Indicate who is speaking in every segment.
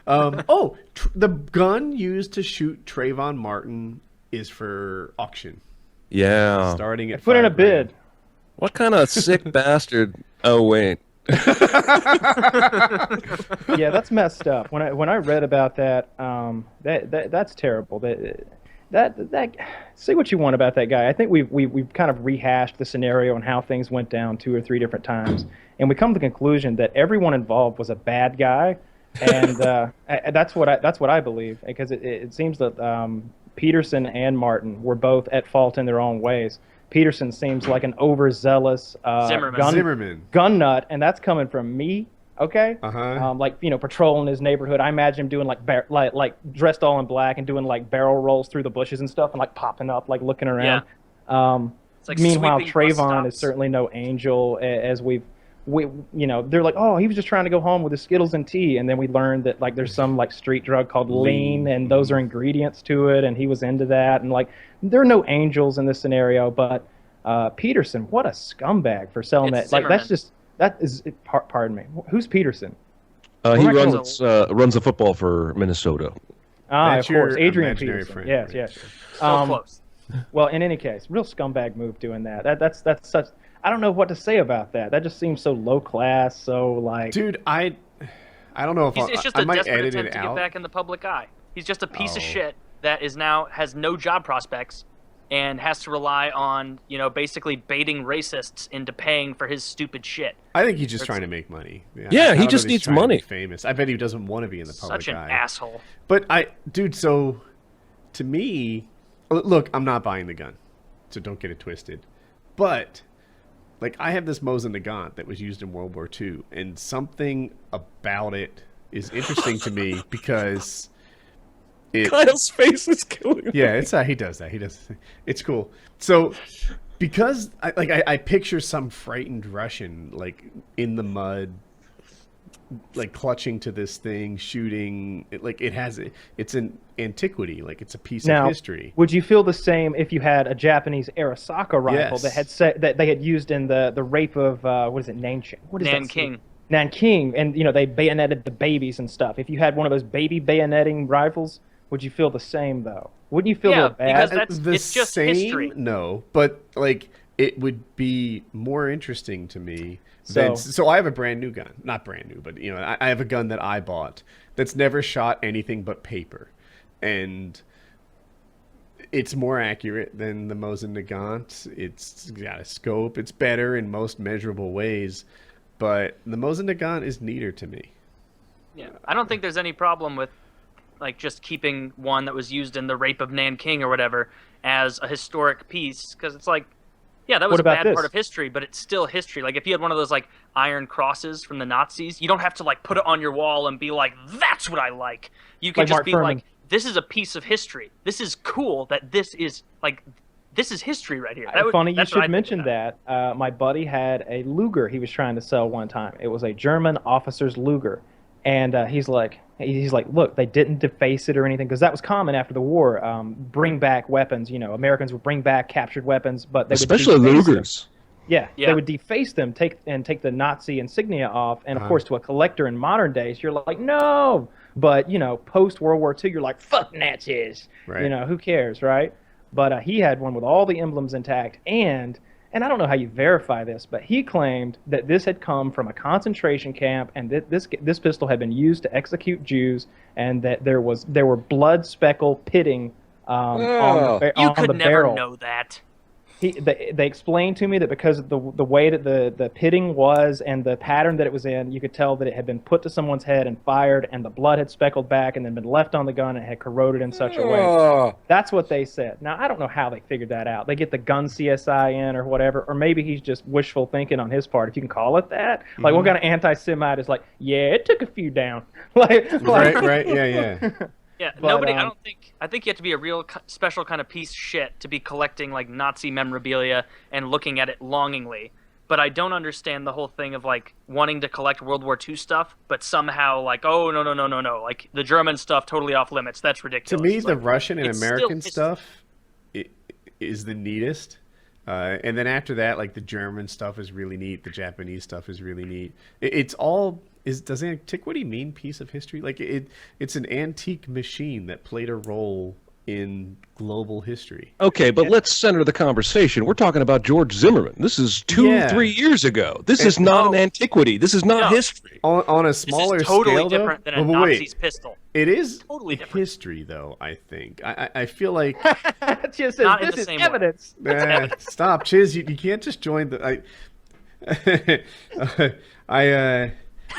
Speaker 1: The gun used to shoot Trayvon Martin is for auction,
Speaker 2: Yeah.
Speaker 1: starting at
Speaker 3: Put in a
Speaker 1: $5,000.
Speaker 3: bid.
Speaker 2: What kind of sick bastard? Oh, wait.
Speaker 3: Yeah, that's messed up. When I read about that, that's terrible. That say what you want about that guy. I think we've kind of rehashed the scenario and how things went down 2 or 3 different times, and we come to the conclusion that everyone involved was a bad guy, and that's what I believe, because it seems that Peterson and Martin were both at fault in their own ways. Peterson seems like an overzealous
Speaker 1: Zimmerman.
Speaker 3: gun nut, and that's coming from me. Okay,
Speaker 1: Uh-huh.
Speaker 3: like patrolling his neighborhood. I imagine him doing like dressed all in black and doing like barrel rolls through the bushes and stuff, and like popping up, like looking around.
Speaker 4: It's like
Speaker 3: Meanwhile,
Speaker 4: sweeping bus
Speaker 3: Trayvon is
Speaker 4: stops.
Speaker 3: certainly no angel, as they're like, oh, he was just trying to go home with his Skittles and tea, and then we learned that like there's some like street drug called lean, and those are ingredients to it, and he was into that, and like there are no angels in this scenario, but Peterson, what a scumbag for selling
Speaker 4: It's
Speaker 3: that. Like
Speaker 4: Zimmerman.
Speaker 3: that is pardon me. Who's Peterson?
Speaker 2: He
Speaker 3: Correct.
Speaker 2: runs the football for Minnesota.
Speaker 1: That's
Speaker 3: Of course,
Speaker 1: your
Speaker 3: Adrian
Speaker 1: imaginary
Speaker 3: Peterson.
Speaker 1: friend,
Speaker 3: Yes,
Speaker 1: right?
Speaker 3: yes.
Speaker 4: So close.
Speaker 3: Well, in any case, real scumbag move doing that. That's such. I don't know what to say about that. That just seems so low class. So like,
Speaker 1: Dude, I don't know if
Speaker 4: It's just
Speaker 1: I
Speaker 4: a
Speaker 1: might
Speaker 4: desperate
Speaker 1: edit
Speaker 4: attempt
Speaker 1: it
Speaker 4: to get
Speaker 1: out.
Speaker 4: back in the public eye. He's just a piece of
Speaker 1: Oh.
Speaker 4: shit that has no job prospects and has to rely on, basically baiting racists into paying for his stupid shit.
Speaker 1: I think he's just trying to make money.
Speaker 2: Yeah,
Speaker 1: I
Speaker 2: he
Speaker 1: don't know
Speaker 2: just
Speaker 1: that he's
Speaker 2: needs
Speaker 1: trying to be
Speaker 2: money.
Speaker 1: famous. I bet he doesn't want to be in the public
Speaker 4: Such an
Speaker 1: eye.
Speaker 4: asshole.
Speaker 1: But dude, so to me, look, I'm not buying the gun, so don't get it twisted. But like, I have this Mosin Nagant that was used in World War II, and something about it is interesting to me because
Speaker 2: Kyle's face is killing me.
Speaker 1: yeah, it's he does that. He does. It's cool. So because I picture some frightened Russian like in the mud, like clutching to this thing, shooting. It's an antiquity. Like it's a piece
Speaker 3: now,
Speaker 1: of history.
Speaker 3: would you feel the same if you had a Japanese Arasaka rifle
Speaker 1: Yes.
Speaker 3: that they had used in the rape of what is it, Nanking? What is that city?
Speaker 4: Nanking.
Speaker 3: Nanking, and they bayoneted the babies and stuff. If you had one of those baby bayoneting rifles, would you feel the same though? Wouldn't you feel a
Speaker 4: Yeah,
Speaker 3: little bad?
Speaker 4: because
Speaker 1: The
Speaker 4: it's just
Speaker 1: same,
Speaker 4: history.
Speaker 1: no, but like it would be more interesting to me.
Speaker 3: So-
Speaker 1: So I have a brand new gun, not brand new, but I have a gun that I bought that's never shot anything but paper, and it's more accurate than the Mosin Nagant. It's got a scope. It's better in most measurable ways, but the Mosin Nagant is neater to me.
Speaker 4: Yeah, I don't think there's any problem with like just keeping one that was used in the rape of Nanking or whatever as a historic piece, because it's like, yeah, that was
Speaker 3: What
Speaker 4: a
Speaker 3: about
Speaker 4: bad
Speaker 3: this?
Speaker 4: part of history, but it's still history. Like if you had one of those like iron crosses from the Nazis, you don't have to like put it on your wall and be like, that's what I like. You can
Speaker 3: Like
Speaker 4: just
Speaker 3: Mark
Speaker 4: be
Speaker 3: Furman.
Speaker 4: like, this is a piece of history. This is cool that this is history right here.
Speaker 3: Funny you
Speaker 4: that's what I
Speaker 3: should
Speaker 4: think
Speaker 3: mention
Speaker 4: about.
Speaker 3: that. My buddy had a Luger he was trying to sell one time. It was a German officer's Luger, and he's like, look, they didn't deface it or anything, because that was common after the war. Bring back weapons. Americans would bring back captured weapons, but they
Speaker 2: Especially
Speaker 3: would deface them.
Speaker 2: Lugers.
Speaker 4: Yeah.
Speaker 3: They would deface them, take the Nazi insignia off, and of course, to a collector in modern days, you're like, no. But post World War II, you're like, fuck Nazis.
Speaker 1: Right.
Speaker 3: Who cares, right? But he had one with all the emblems intact, and I don't know how you verify this, but he claimed that this had come from a concentration camp, and that this pistol had been used to execute Jews, and that there were blood speckle pitting on
Speaker 4: You
Speaker 3: the
Speaker 4: could never
Speaker 3: barrel.
Speaker 4: know that.
Speaker 3: They explained to me that because of the way that the pitting was and the pattern that it was in, you could tell that it had been put to someone's head and fired, and the blood had speckled back and then been left on the gun and had corroded in such a way. That's what they said. Now, I don't know how they figured that out. They get the gun CSI in or whatever, or maybe he's just wishful thinking on his part, if you can call it that. Like, what kind of anti-Semite is like, yeah, it took a few down.
Speaker 1: Right, yeah.
Speaker 4: Yeah,
Speaker 3: But,
Speaker 4: I think you have to be a real special kind of piece of shit to be collecting like Nazi memorabilia and looking at it longingly. But I don't understand the whole thing of like wanting to collect World War II stuff, but somehow like, oh no, like the German stuff totally off limits. That's
Speaker 1: To
Speaker 4: ridiculous.
Speaker 1: me,
Speaker 4: It's
Speaker 1: the
Speaker 4: like,
Speaker 1: Russian and
Speaker 4: it's still
Speaker 1: American
Speaker 4: history.
Speaker 1: stuff is the neatest. And then after that, like the German stuff is really neat. The Japanese stuff is really neat. It's all does antiquity mean piece of history? Like it's an antique machine that played a role in global history.
Speaker 2: Okay, but let's center the conversation. We're talking about George Zimmerman. This is 3 years ago. This is not an antiquity. This is not history.
Speaker 1: On a
Speaker 4: This
Speaker 1: smaller
Speaker 4: is totally
Speaker 1: scale,
Speaker 4: different
Speaker 1: though.
Speaker 4: than a
Speaker 1: But wait,
Speaker 4: Nazi's pistol.
Speaker 1: it is
Speaker 4: Totally different.
Speaker 1: history, though. I think. I feel like.
Speaker 3: Chiz says
Speaker 4: Not in
Speaker 3: this
Speaker 4: the
Speaker 3: is
Speaker 4: same way.
Speaker 3: evidence.
Speaker 1: Stop, Chiz. You can't just join the.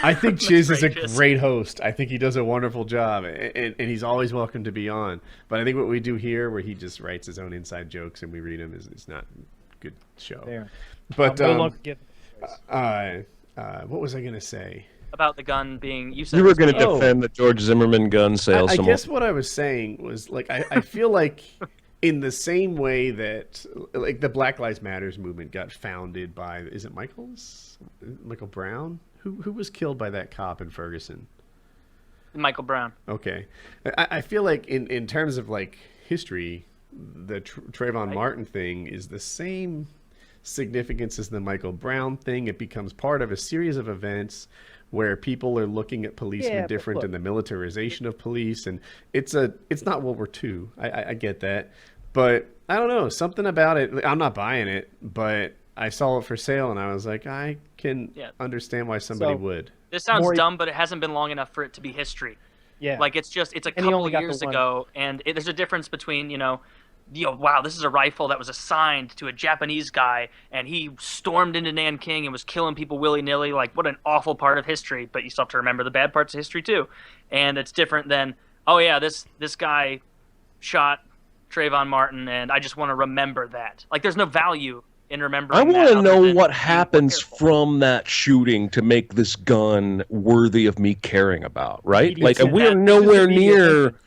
Speaker 1: I think Chiz is a
Speaker 4: great, Chiz.
Speaker 1: great host. I think he does a wonderful job, and he's always welcome to be on. But I think what we do here, where he just writes his own inside jokes and we read them, is not a good show.
Speaker 3: There.
Speaker 1: But
Speaker 3: No longer give
Speaker 1: what was I gonna say?
Speaker 4: About the gun being, you said
Speaker 2: You
Speaker 4: it
Speaker 2: were
Speaker 4: was
Speaker 2: going to
Speaker 4: being-
Speaker 2: defend the George Zimmerman gun sales.
Speaker 1: I guess what I was saying was like I feel like in the same way that like the Black Lives Matters movement got founded by, is it Michael Brown? Who was killed by that cop in Ferguson?
Speaker 4: Michael Brown.
Speaker 1: Okay. I feel like in terms of like history, the Trayvon Martin thing is the same significance as the Michael Brown thing. It becomes part of a series of events where people are looking at policemen
Speaker 3: but
Speaker 1: different
Speaker 3: look.
Speaker 1: and the militarization of police, and it's not World War II. I get that, but I don't know, something about it. I'm not buying it, but I saw it for sale and I was like, I can understand why somebody
Speaker 3: So-
Speaker 1: would.
Speaker 4: This sounds
Speaker 3: More-
Speaker 4: dumb, but it hasn't been long enough for it to be history.
Speaker 3: Yeah.
Speaker 4: Like it's a
Speaker 3: And he
Speaker 4: couple
Speaker 3: only got the
Speaker 4: years
Speaker 3: one.
Speaker 4: ago, and there's a difference between wow, this is a rifle that was assigned to a Japanese guy, and he stormed into Nanking and was killing people willy nilly. Like what an awful part of history. But you still have to remember the bad parts of history too, and it's different than this guy shot Trayvon Martin, and I just want to remember that. Like there's no value in remembering.
Speaker 2: I want
Speaker 4: that
Speaker 2: to
Speaker 4: other
Speaker 2: know
Speaker 4: than
Speaker 2: what
Speaker 4: being
Speaker 2: happens
Speaker 4: careful.
Speaker 2: from that shooting to make this gun worthy of me caring about, right?
Speaker 3: Media
Speaker 2: Like, and we're
Speaker 3: attention.
Speaker 2: nowhere
Speaker 3: This is media
Speaker 2: near
Speaker 3: attention.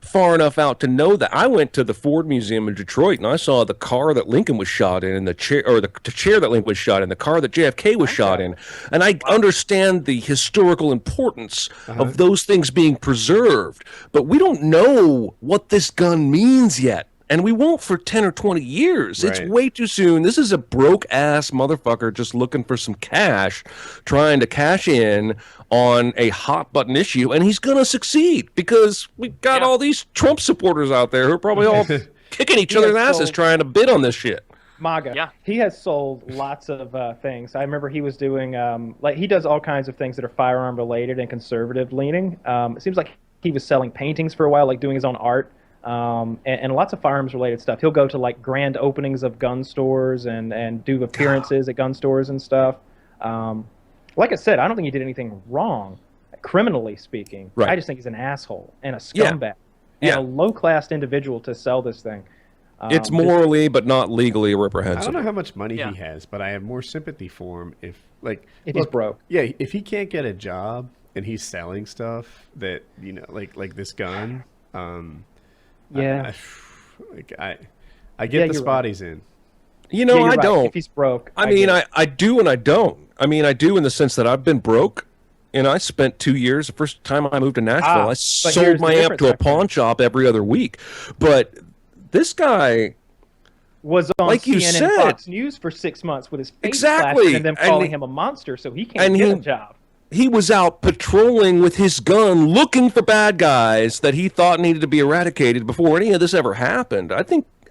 Speaker 2: far enough out to know that. I went to the Ford Museum in Detroit and I saw the car that Lincoln was shot in, and the chair that Lincoln was shot in, the car that JFK was shot in, and I understand the historical importance of those things being preserved, but we don't know what this gun means yet. And we won't for 10 or 20 years. It's
Speaker 1: Right.
Speaker 2: way too soon. This is a broke-ass motherfucker just looking for some cash, trying to cash in on a hot-button issue, and he's going to succeed because we've got all these Trump supporters out there who are probably all kicking each
Speaker 3: He
Speaker 2: other's
Speaker 3: has
Speaker 2: asses
Speaker 3: sold-
Speaker 2: trying to bid on this shit.
Speaker 3: MAGA.
Speaker 4: Yeah.
Speaker 3: He has sold lots of things. I remember he was doing like he does all kinds of things that are firearm related and conservative leaning. It seems like he was selling paintings for a while, like doing his own art. And lots of firearms related stuff. He'll go to like grand openings of gun stores and do appearances at gun stores and stuff. Like I said, I don't think he did anything wrong, criminally speaking.
Speaker 2: Right.
Speaker 3: I just think he's an asshole and a
Speaker 2: Yeah.
Speaker 3: scumbag and
Speaker 2: Yeah.
Speaker 3: a low-class individual to sell this thing.
Speaker 2: It's
Speaker 3: Just-
Speaker 2: morally but not legally
Speaker 1: I don't
Speaker 2: reprehensible.
Speaker 1: know how much money
Speaker 4: Yeah.
Speaker 1: he has, but I have more sympathy for him if
Speaker 3: If he's broke.
Speaker 1: Yeah, if he can't get a job and he's selling stuff that like this gun.
Speaker 3: Yeah.
Speaker 1: I get
Speaker 3: Yeah,
Speaker 1: the
Speaker 3: you're
Speaker 1: spot
Speaker 3: right.
Speaker 1: he's in.
Speaker 2: You know,
Speaker 3: Yeah, you're
Speaker 2: I
Speaker 3: right.
Speaker 2: don't.
Speaker 3: If he's broke.
Speaker 2: I mean,
Speaker 3: get it.
Speaker 2: I do and I don't. I mean, I do in the sense that I've been broke, and I spent 2 years. The first time I moved to Nashville, I
Speaker 3: but
Speaker 2: sold
Speaker 3: here's
Speaker 2: my
Speaker 3: the
Speaker 2: amp
Speaker 3: difference,
Speaker 2: to a
Speaker 3: my friend.
Speaker 2: pawn shop every other week. But this guy,
Speaker 3: was on
Speaker 2: like you
Speaker 3: CNN
Speaker 2: said.
Speaker 3: Fox News for 6 months with his face
Speaker 2: Exactly.
Speaker 3: plastered and them
Speaker 2: And
Speaker 3: calling
Speaker 2: he-
Speaker 3: him a monster, so he can't
Speaker 2: and
Speaker 3: get
Speaker 2: he-
Speaker 3: a job.
Speaker 2: he was out patrolling with his gun, looking for bad guys that he thought needed to be eradicated before any of this ever happened.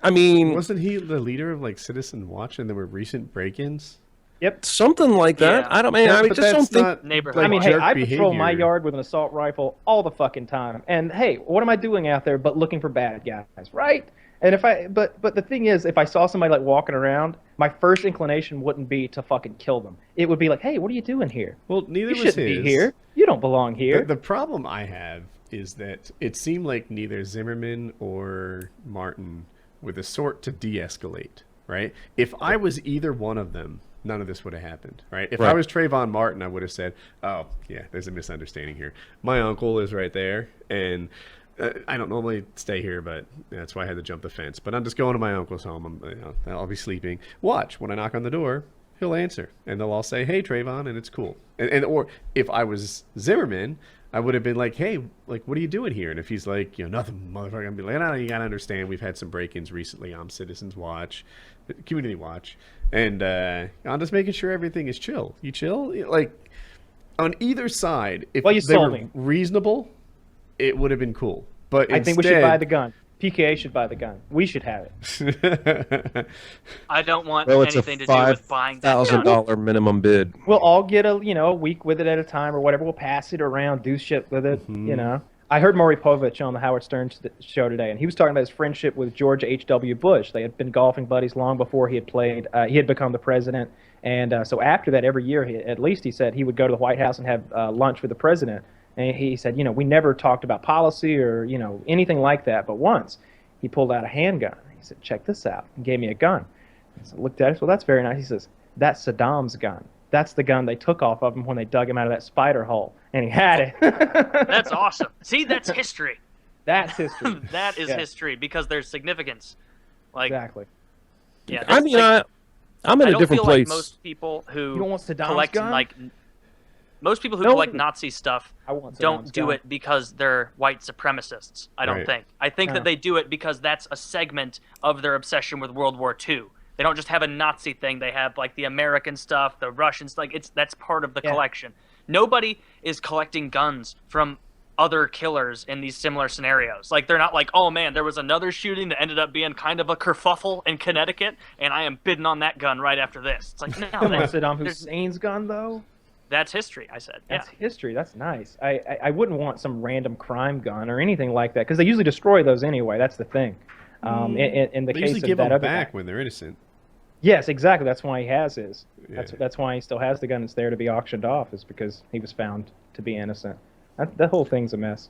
Speaker 2: I mean,
Speaker 1: Wasn't he the leader of like Citizen Watch and there were recent break-ins?
Speaker 3: Yep.
Speaker 2: something like that.
Speaker 4: Yeah.
Speaker 2: I don't mean, I
Speaker 1: But
Speaker 2: just
Speaker 1: that's
Speaker 2: don't think.
Speaker 1: not,
Speaker 4: Neighborhood
Speaker 1: like,
Speaker 3: I mean, hey,
Speaker 1: jerk
Speaker 3: I patrol my
Speaker 1: behavior.
Speaker 3: yard with an assault rifle all the fucking time. And hey, what am I doing out there but looking for bad guys, right? And but the thing is, if I saw somebody like walking around, my first inclination wouldn't be to fucking kill them. It would be like, hey, what are you doing here?
Speaker 1: Well, neither
Speaker 3: You
Speaker 1: was
Speaker 3: shouldn't
Speaker 1: his.
Speaker 3: be here. You don't belong here.
Speaker 1: The problem I have is that it seemed like neither Zimmerman or Martin were the sort to de-escalate, right? If I was either one of them, none of this would have happened, right? If I
Speaker 2: Right.
Speaker 1: was Trayvon Martin, I would have said, oh, yeah, there's a misunderstanding here. My uncle is right there, and I don't normally stay here, but that's why I had to jump the fence. But I'm just going to my uncle's home. I'll be sleeping. Watch, when I knock on the door, he'll answer, and they'll all say, hey, Trayvon, and it's cool. Or if I was Zimmerman, I would have been like, hey, like, what are you doing here? And if he's like, nothing, motherfucker, I'd be like, no, you got to understand, we've had some break-ins recently on Citizens Watch, Community Watch, and I'm just making sure everything is chill. You chill? Like, on either side, if
Speaker 3: Well, you
Speaker 1: they
Speaker 3: sold
Speaker 1: were
Speaker 3: me.
Speaker 1: reasonable, it would have been cool. But
Speaker 3: I think we should buy the gun. PKA should buy the gun. We should have it.
Speaker 4: I don't want
Speaker 2: Well, it's a
Speaker 4: anything to do with buying that gun.
Speaker 2: $5,000 minimum bid.
Speaker 3: We'll all get a week with it at a time or whatever. We'll pass it around, do shit with it. I heard Maury Povich on the Howard Stern show today, and he was talking about his friendship with George H.W. Bush. They had been golfing buddies long before he had played. He had become the president, and so after that, every year, at least he said he would go to the White House and have lunch with the president. And he said, we never talked about policy or anything like that, but once he pulled out a handgun. He said, "Check this out," and gave me a gun. So I looked at it. Well, that's very nice. He says, "That's Saddam's gun. That's the gun they took off of him when they dug him out of that spider hole." And he had it.
Speaker 4: That's awesome. See, that's history.
Speaker 3: That's history.
Speaker 4: That is history because there's significance. Like,
Speaker 3: exactly.
Speaker 4: yeah.
Speaker 2: I mean, I'm in a different place.
Speaker 4: Like most people who
Speaker 3: You don't want Saddam's
Speaker 4: collect
Speaker 3: gun?
Speaker 4: most people who
Speaker 3: No.
Speaker 4: collect Nazi stuff
Speaker 3: I want
Speaker 4: don't
Speaker 3: Saddam's
Speaker 4: do
Speaker 3: gun.
Speaker 4: it because they're white supremacists. I don't
Speaker 1: Right.
Speaker 4: think. I think that they do it because that's a segment of their obsession with World War II. They don't just have a Nazi thing. They have like the American stuff, the Russian stuff. That's part of the collection. Nobody is collecting guns from other killers in these similar scenarios. Like, they're not like, oh man, there was another shooting that ended up being kind of a kerfuffle in Connecticut, and I am bidding on that gun right after this. It's like, no,
Speaker 3: Saddam Hussein's gun, though?
Speaker 4: that's history, I said.
Speaker 3: That's
Speaker 4: Yeah.
Speaker 3: history. That's nice. I wouldn't want some random crime gun or anything like that, because they usually destroy those anyway. That's the thing. In the
Speaker 1: They
Speaker 3: case
Speaker 1: usually
Speaker 3: of
Speaker 1: give
Speaker 3: that
Speaker 1: them
Speaker 3: other
Speaker 1: back
Speaker 3: guy.
Speaker 1: when they're innocent.
Speaker 3: Yes, exactly. That's why he has his.
Speaker 1: Yeah.
Speaker 3: That's why he still has the gun that's there to be auctioned off, is because he was found to be innocent. That whole thing's a mess.